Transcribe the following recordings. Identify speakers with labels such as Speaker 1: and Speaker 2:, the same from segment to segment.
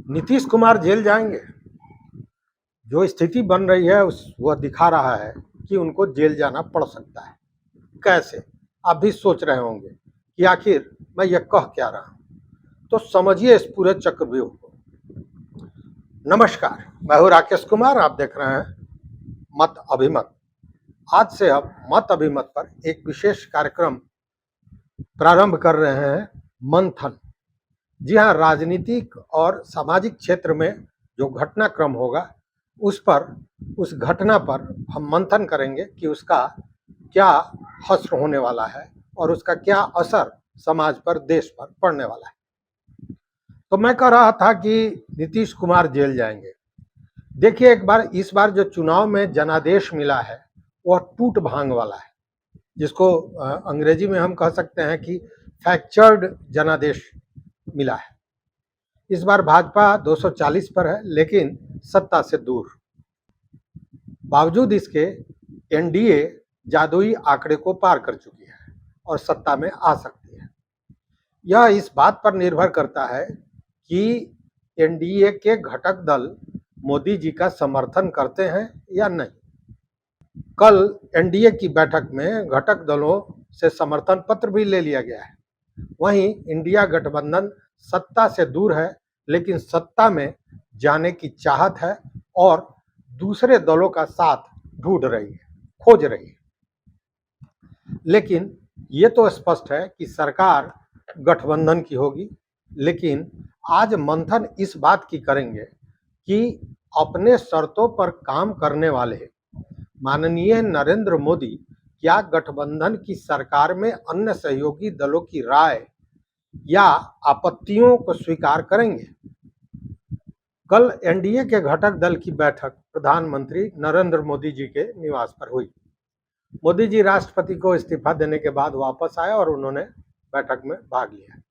Speaker 1: Nitish Kumar jail जाएंगे। जो स्थिति बन रही है वह दिखा रहा है कि उनको जेल जाना पड़ सकता है। कैसे? आप भी सोच रहे होंगे कि आखिर मैं यह कह क्या रहा हूं, तो समझिए इस पूरे चक्रव्यूह को। नमस्कार, मैं हूं राकेश कुमार। आप देख रहे हैं मत अभिमत। आज से अब मत अभिमत पर एक विशेष कार्यक्रम प्रारंभ कर रहे हैं, मंथन। जी हाँ, राजनीतिक और सामाजिक क्षेत्र में जो घटनाक्रम होगा उस घटना पर हम मंथन करेंगे कि उसका क्या हश्र होने वाला है और उसका क्या असर समाज पर, देश पर पड़ने वाला है। तो मैं कह रहा था कि नीतीश कुमार जेल जाएंगे। देखिए, इस बार जो चुनाव में जनादेश मिला है वह टूट भांग वाला है, जिसको अंग्रेजी में हम कह सकते हैं कि फ्रैक्चर्ड जनादेश मिला है। इस बार भाजपा 240 पर है, लेकिन सत्ता से दूर। बावजूद इसके एनडीए जादुई आंकड़े को पार कर चुकी है और सत्ता में आ सकती है। यह इस बात पर निर्भर करता है कि एनडीए के घटक दल मोदी जी का समर्थन करते हैं या नहीं। कल एनडीए की बैठक में घटक दलों से समर्थन पत्र भी ले लिया गया है। वहीं इंडिया गठबंधन सत्ता से दूर है, लेकिन सत्ता में जाने की चाहत है और दूसरे दलों का साथ ढूंढ रही है, खोज रही है। लेकिन ये तो स्पष्ट है कि सरकार गठबंधन की होगी। लेकिन आज मंथन इस बात की करेंगे कि अपने शर्तों पर काम करने वाले माननीय नरेंद्र मोदी क्या गठबंधन की सरकार में अन्य सहयोगी दलों की राय या आपत्तियों को स्वीकार करेंगे। कल एनडीए के घटक दल की बैठक प्रधानमंत्री नरेंद्र मोदी जी के निवास पर हुई। मोदी जी राष्ट्रपति को इस्तीफा देने के बाद वापस आए और उन्होंने बैठक में भाग लिया।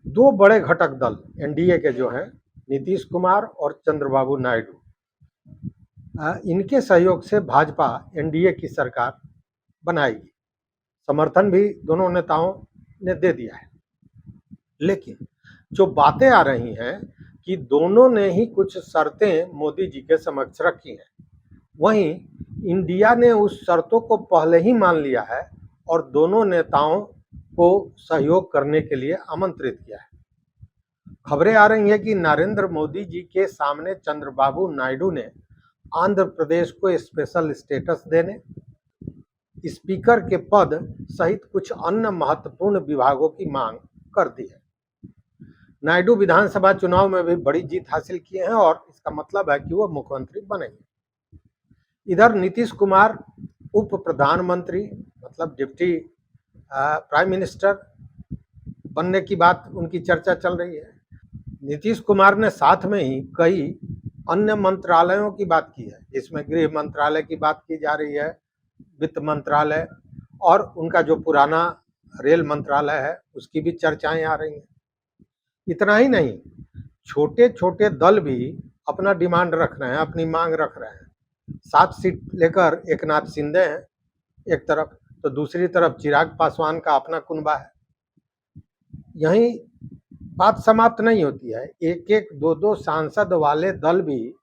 Speaker 1: दो बड़े घटक दल एनडीए के जो हैं, नीतीश कुमार और चंद्रबाबू नायडू, इनके सहयोग से भाजपा एनडीए की सरकार बनाएगी। समर्थन भी दोनों नेताओं ने दे दिया है। लेकिन जो बातें आ रही हैं कि दोनों ने ही कुछ शर्तें मोदी जी के समक्ष रखी हैं, वहीं इंडिया ने उस शर्तों को पहले ही मान लिया है और दोनों नेताओं को सहयोग करने के लिए आमंत्रित किया है। खबरें आ रही हैं कि नरेंद्र मोदी जी के सामने चंद्रबाबू नायडू ने आंध्र प्रदेश को स्पेशल स्टेटस देने, स्पीकर के पद सहित कुछ अन्य महत्वपूर्ण विभागों की मांग कर दी है। नायडू विधानसभा चुनाव में भी बड़ी जीत हासिल किए हैं और इसका मतलब है कि वो मुख्यमंत्री बनेंगे। इधर नीतीश कुमार उप प्रधानमंत्री, मतलब डिप्टी प्राइम मिनिस्टर बनने की बात, उनकी चर्चा चल रही है। नीतीश कुमार ने साथ में ही कई अन्य मंत्रालयों की बात की है, जिसमें गृह मंत्रालय की बात की जा रही है, वित्त मंत्रालय और उनका जो पुराना रेल मंत्रालय है उसकी भी चर्चाएं आ रही हैं। इतना ही नहीं, छोटे छोटे दल भी अपना डिमांड रख रहे हैं, अपनी मांग रख रहे हैं। 7 सीट लेकर एकनाथ शिंदे हैं एक तरफ, तो दूसरी तरफ चिराग पासवान का अपना कुनबा है। यहीं बात समाप्त नहीं होती है। एक एक दो दो सांसद वाले दल भी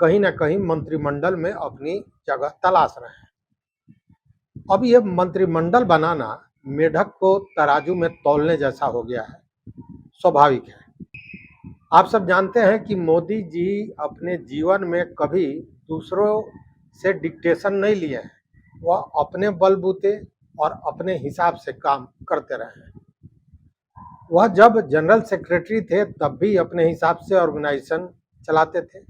Speaker 1: कहीं ना कहीं मंत्रिमंडल में अपनी जगह तलाश रहे हैं। अब ये मंत्रिमंडल बनाना मेढक को तराजू में तौलने जैसा हो गया है। स्वाभाविक है। आप सब जानते हैं कि मोदी जी अपने जीवन में कभी दूसरों से डिक्टेशन नहीं लिए हैं। वह अपने बलबूते और अपने हिसाब से काम करते रहे हैं। वह जब जनरल सेक्रेटरी थे तब भी अपने हिसाब से ऑर्गेनाइजेशन चलाते थे।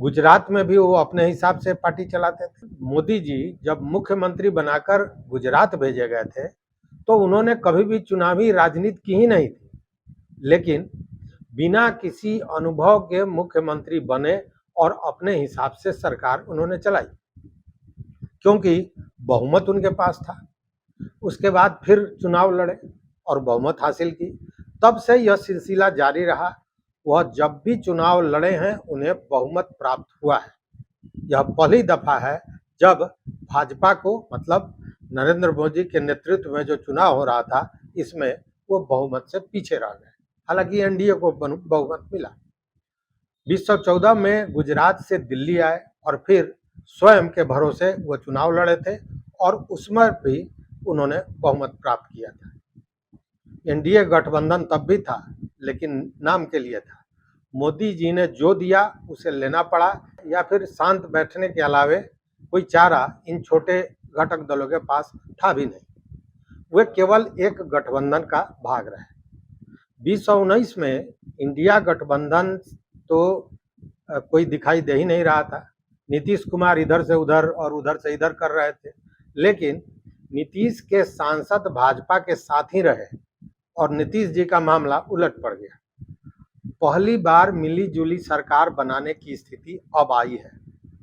Speaker 1: गुजरात में भी वो अपने हिसाब से पार्टी चलाते थे। मोदी जी जब मुख्यमंत्री बनाकर गुजरात भेजे गए थे तो उन्होंने कभी भी चुनावी राजनीति की ही नहीं थी, लेकिन बिना किसी अनुभव के मुख्यमंत्री बने और अपने हिसाब से सरकार उन्होंने चलाई, क्योंकि बहुमत उनके पास था। उसके बाद फिर चुनाव लड़े और बहुमत हासिल की। तब से यह सिलसिला जारी रहा। वह जब भी चुनाव लड़े हैं उन्हें बहुमत प्राप्त हुआ है। यह पहली दफा है जब भाजपा को, मतलब नरेंद्र मोदी के नेतृत्व में जो चुनाव हो रहा था, इसमें वो बहुमत से पीछे रह गए। हालांकि एनडीए को बहुमत मिला। 2014 में गुजरात से दिल्ली आए और फिर स्वयं के भरोसे वो चुनाव लड़े थे और उसमें भी उन्होंने बहुमत प्राप्त किया था। एनडीए गठबंधन तब भी था, लेकिन नाम के लिए था। मोदी जी ने जो दिया उसे लेना पड़ा, या फिर शांत बैठने के अलावे कोई चारा इन छोटे घटक दलों के पास था भी नहीं। वे केवल एक गठबंधन का भाग रहे। 2019 में इंडिया गठबंधन तो कोई दिखाई दे ही नहीं रहा था। नीतीश कुमार इधर से उधर और उधर से इधर कर रहे थे, लेकिन नीतीश के सांसद भाजपा के साथ ही रहे और नीतीश जी का मामला उलट पड़ गया। पहली बार मिली जुली सरकार बनाने की स्थिति अब आई है,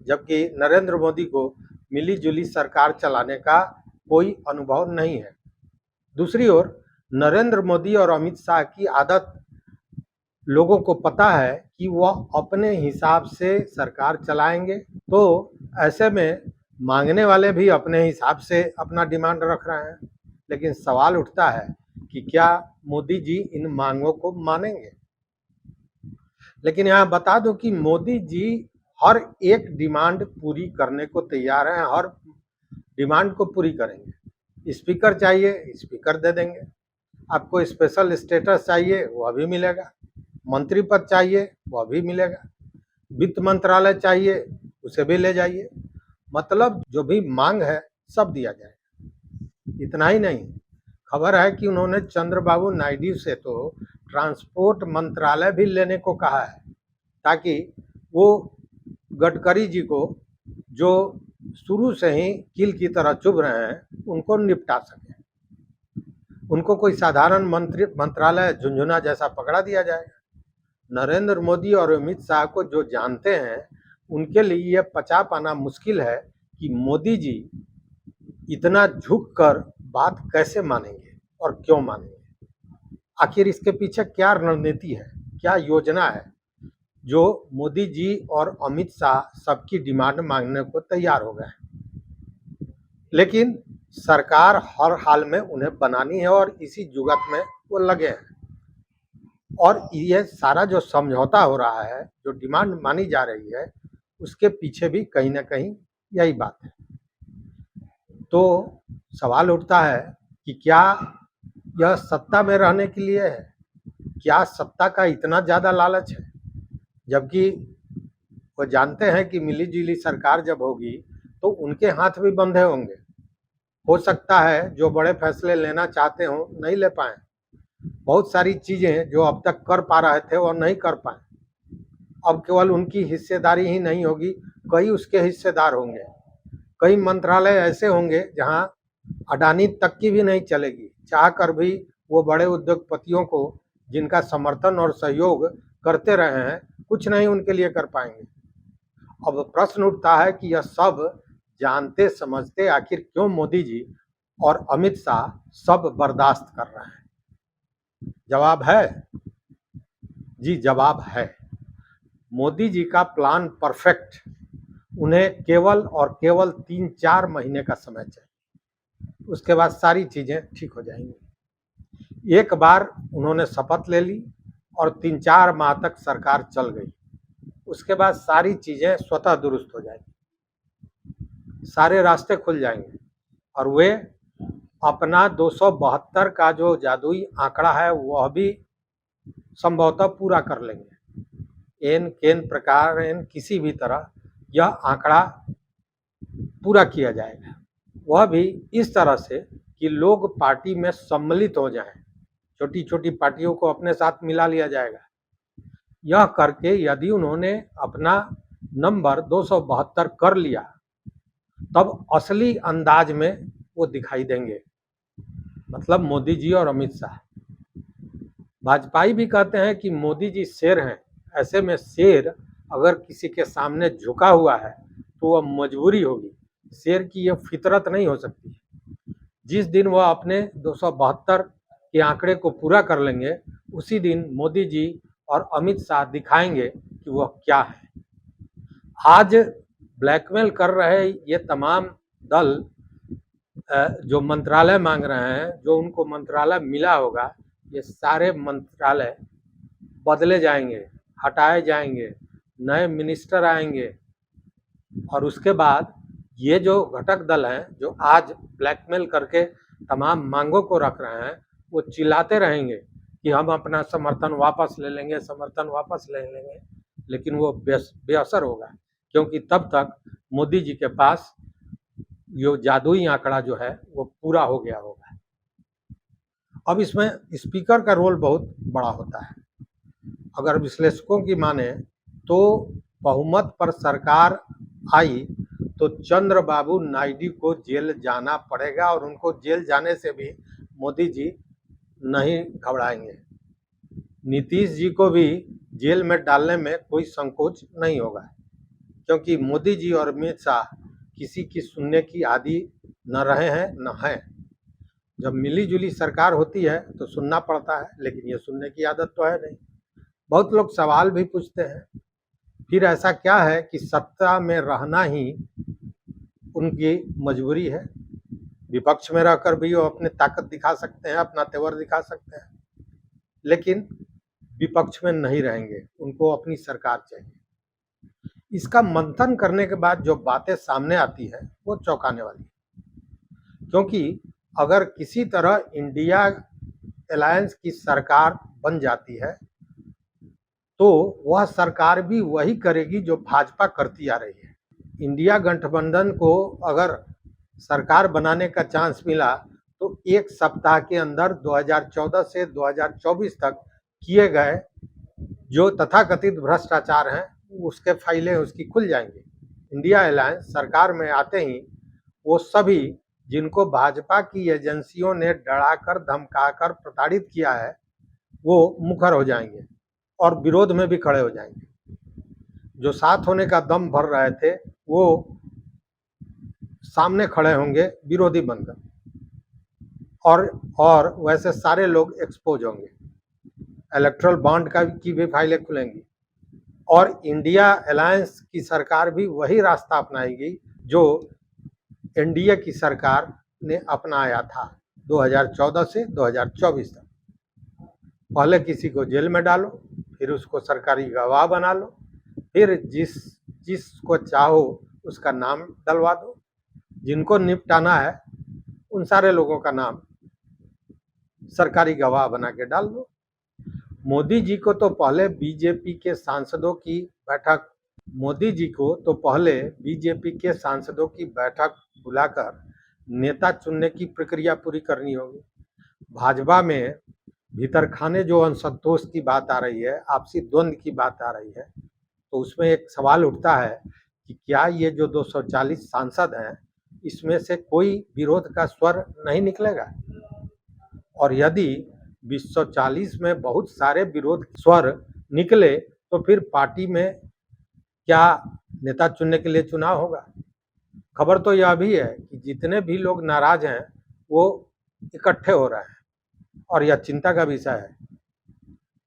Speaker 1: जबकि नरेंद्र मोदी को मिली जुली सरकार चलाने का कोई अनुभव नहीं है। दूसरी ओर नरेंद्र मोदी और अमित शाह की आदत लोगों को पता है कि वह अपने हिसाब से सरकार चलाएंगे, तो ऐसे में मांगने वाले भी अपने हिसाब से अपना डिमांड रख रहे हैं। लेकिन सवाल उठता है कि क्या मोदी जी इन मांगों को मानेंगे? लेकिन यहाँ बता दूं कि मोदी जी हर एक डिमांड पूरी करने को तैयार हैं, हर डिमांड को पूरी करेंगे। स्पीकर चाहिए, स्पीकर दे देंगे। आपको स्पेशल स्टेटस चाहिए, वह भी मिलेगा। मंत्री पद चाहिए, वह भी मिलेगा। वित्त मंत्रालय चाहिए, उसे भी ले जाइए। मतलब जो भी मांग है सब दिया जाएगा। इतना ही नहीं, खबर है कि उन्होंने चंद्रबाबू नायडू से तो ट्रांसपोर्ट मंत्रालय भी लेने को कहा है, ताकि वो गडकरी जी को, जो शुरू से ही कील की तरह चुभ रहे हैं, उनको निपटा सके। उनको कोई साधारण मंत्रालय झुंझुना जैसा पकड़ा दिया जाएगा। नरेंद्र मोदी और अमित शाह को जो जानते हैं, उनके लिए यह पचा पाना मुश्किल है कि मोदी जी इतना झुककर बात कैसे मानेंगे और क्यों मानेंगे। आखिर इसके पीछे क्या रणनीति है, क्या योजना है, जो मोदी जी और अमित शाह सबकी डिमांड मांगने को तैयार हो गए हैं। लेकिन सरकार हर हाल में उन्हें बनानी है और इसी जुगत में वो लगे हैं। और ये सारा जो समझौता हो रहा है, जो डिमांड मानी जा रही है, उसके पीछे भी कहीं ना कहीं यही बात है। तो सवाल उठता है कि क्या यह सत्ता में रहने के लिए है? क्या सत्ता का इतना ज़्यादा लालच है? जबकि वो जानते हैं कि मिली जुली सरकार जब होगी तो उनके हाथ भी बंधे होंगे। हो सकता है जो बड़े फैसले लेना चाहते हो नहीं ले पाए। बहुत सारी चीज़ें जो अब तक कर पा रहे थे वो नहीं कर पाए। अब केवल उनकी हिस्सेदारी ही नहीं होगी, कई उसके हिस्सेदार होंगे। कई मंत्रालय ऐसे होंगे जहां अडानी तक की भी नहीं चलेगी। चाह कर भी वो बड़े उद्योगपतियों को, जिनका समर्थन और सहयोग करते रहे हैं, कुछ नहीं उनके लिए कर पाएंगे। अब प्रश्न उठता है कि यह सब जानते समझते आखिर क्यों मोदी जी और अमित शाह सब बर्दाश्त कर रहे हैं? जवाब है जी, जवाब है। मोदी जी का प्लान परफेक्ट। उन्हें केवल और केवल 3-4 महीने का समय चाहिए, उसके बाद सारी चीजें ठीक हो जाएंगी। एक बार उन्होंने शपथ ले ली और 3-4 माह तक सरकार चल गई, उसके बाद सारी चीजें स्वतः दुरुस्त हो जाएंगी, सारे रास्ते खुल जाएंगे और वे अपना 272 का जो जादुई आंकड़ा है वह भी संभवतः पूरा कर लेंगे। एन केन प्रकार किसी भी तरह यह आंकड़ा पूरा किया जाएगा, वह भी इस तरह से कि लोग पार्टी में सम्मिलित हो जाएं। छोटी छोटी पार्टियों को अपने साथ मिला लिया जाएगा। यह करके यदि उन्होंने अपना नंबर 272 कर लिया, तब असली अंदाज में वो दिखाई देंगे। मतलब मोदी जी और अमित शाह। भाजपाई भी कहते हैं कि मोदी जी शेर हैं। ऐसे में शेर अगर किसी के सामने झुका हुआ है तो वह मजबूरी होगी। शेर की यह फितरत नहीं हो सकती। जिस दिन वह अपने 272 के आंकड़े को पूरा कर लेंगे, उसी दिन मोदी जी और अमित शाह दिखाएंगे कि वह क्या है। आज ब्लैकमेल कर रहे ये तमाम दल जो मंत्रालय मांग रहे हैं, जो उनको मंत्रालय मिला होगा, ये सारे मंत्रालय बदले जाएंगे, हटाए जाएंगे नए मिनिस्टर आएंगे और उसके बाद ये जो घटक दल हैं जो आज ब्लैकमेल करके तमाम मांगों को रख रहे हैं, वो चिल्लाते रहेंगे कि हम अपना समर्थन वापस ले लेंगे, समर्थन वापस ले लेंगे, लेकिन वो बेअसर होगा, क्योंकि तब तक मोदी जी के पास ये जादुई आंकड़ा जो है वो पूरा हो गया होगा। अब इसमें स्पीकर का रोल बहुत बड़ा होता है। अगर विश्लेषकों की माने तो बहुमत पर सरकार आई तो चंद्रबाबू नायडू को जेल जाना पड़ेगा, और उनको जेल जाने से भी मोदी जी नहीं घबराएंगे। नीतीश जी को भी जेल में डालने में कोई संकोच नहीं होगा, क्योंकि मोदी जी और अमित शाह किसी की सुनने की आदि न रहे हैं न हैं। जब मिली जुली सरकार होती है तो सुनना पड़ता है, लेकिन ये सुनने की आदत तो है नहीं। बहुत लोग सवाल भी पूछते हैं, फिर ऐसा क्या है कि सत्ता में रहना ही उनकी मजबूरी है? विपक्ष में रहकर भी वो अपनी ताकत दिखा सकते हैं, अपना तेवर दिखा सकते हैं, लेकिन विपक्ष में नहीं रहेंगे, उनको अपनी सरकार चाहिए। इसका मंथन करने के बाद जो बातें सामने आती है वो चौंकाने वाली है, क्योंकि अगर किसी तरह इंडिया अलायंस की सरकार बन जाती है तो वह सरकार भी वही करेगी जो भाजपा करती आ रही है। इंडिया गठबंधन को अगर सरकार बनाने का चांस मिला तो एक सप्ताह के अंदर 2014 से 2024 तक किए गए जो तथाकथित भ्रष्टाचार हैं उसके फाइलें उसकी खुल जाएंगी। इंडिया अलायंस सरकार में आते ही वो सभी जिनको भाजपा की एजेंसियों ने डराकर धमकाकर प्रताड़ित किया है वो मुखर हो जाएंगे और विरोध में भी खड़े हो जाएंगे। जो साथ होने का दम भर रहे थे वो सामने खड़े होंगे विरोधी बनकर, और वैसे सारे लोग एक्सपोज होंगे। इलेक्ट्रल बॉन्ड की भी फाइलें खुलेंगी और इंडिया अलायंस की सरकार भी वही रास्ता अपनाएगी जो एनडीए की सरकार ने अपनाया था 2014 से 2024 तक। पहले किसी को जेल में डालो, फिर उसको सरकारी गवाह बना लो, फिर जिसको चाहो उसका नाम डलवा दो, जिनको निपटाना है उन सारे लोगों का नाम सरकारी गवाह बना के डाल दो। मोदी जी को तो पहले बीजेपी के सांसदों की बैठक बुलाकर नेता चुनने की प्रक्रिया पूरी करनी होगी। भाजपा में भीतर खाने जो असंतोष की बात आ रही है, आपसी द्वंद्व की बात आ रही है, तो उसमें एक सवाल उठता है कि क्या ये जो 240 सांसद हैं इसमें से कोई विरोध का स्वर नहीं निकलेगा? और यदि 240 में बहुत सारे विरोध स्वर निकले तो फिर पार्टी में क्या नेता चुनने के लिए चुनाव होगा? खबर तो यह भी है कि जितने भी लोग नाराज हैं वो इकट्ठे हो रहे हैं और यह चिंता का विषय है।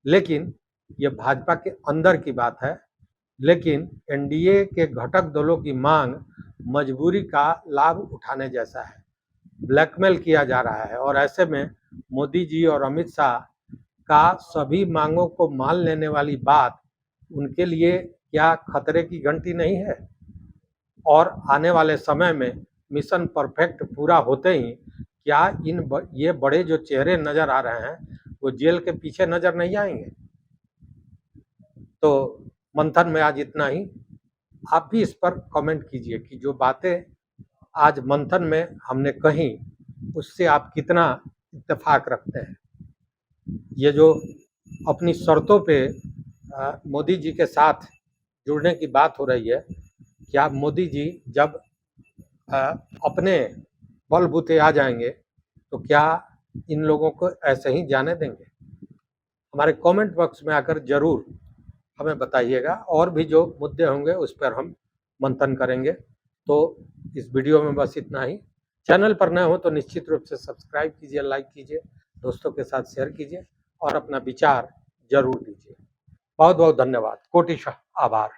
Speaker 1: लेकिन यह भाजपा के अंदर की बात है, लेकिन एनडीए के घटक दलों की मांग मजबूरी का लाभ उठाने जैसा है। ब्लैकमेल किया जा रहा है और ऐसे में मोदी जी और अमित शाह का सभी मांगों को मान लेने वाली बात उनके लिए क्या खतरे की घंटी नहीं है? और आने वाले समय में मिशन परफेक्ट पूरा होते ही क्या ये बड़े जो चेहरे नजर आ रहे हैं वो जेल के पीछे नजर नहीं आएंगे? तो मंथन में आज इतना ही। आप भी इस पर कमेंट कीजिए कि जो बातें आज मंथन में हमने कही उससे आप कितना इत्तेफाक रखते हैं। ये जो अपनी शर्तों पे मोदी जी के साथ जुड़ने की बात हो रही है, क्या मोदी जी जब अपने बलबूते आ जाएंगे तो क्या इन लोगों को ऐसे ही जाने देंगे? हमारे कमेंट बॉक्स में आकर जरूर हमें बताइएगा, और भी जो मुद्दे होंगे उस पर हम मंथन करेंगे। तो इस वीडियो में बस इतना ही। चैनल पर नए हो तो निश्चित रूप से सब्सक्राइब कीजिए, लाइक कीजिए, दोस्तों के साथ शेयर कीजिए और अपना विचार जरूर दीजिए। बहुत बहुत धन्यवाद, कोटिशः आभार।